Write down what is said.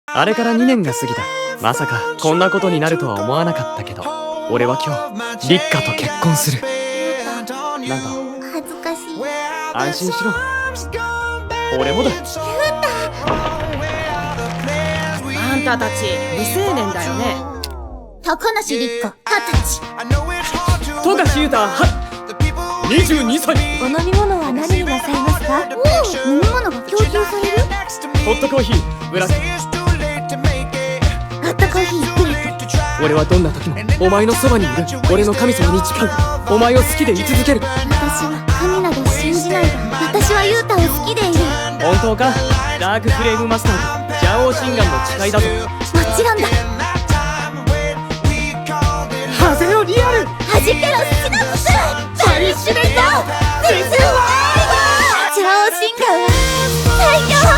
あれから2年が過ぎた。まさかこんなことになるとは思わなかったけど、俺は今日リッカと結婚する。なんだ、恥ずかしい。安心しろ、俺もだ。あんたたち未成年だよね。高梨立花20歳。富樫優太22歳。お飲み物は何になさいますか？おお、飲み物が供給される？ホットコーヒーブラック。あったコーヒーブラック。俺はどんな時もお前のそばにいる。俺の神様に誓う。お前を好きでい続ける。私は神など信じないが、私はユータを好きでいる。本当か？ダークフレームマスターとジャオウシンガンの誓いだぞ。もちろんだ。ハゼよリアル。弾けろシナプスパニッシュメント。ジャオウシンガンは最強。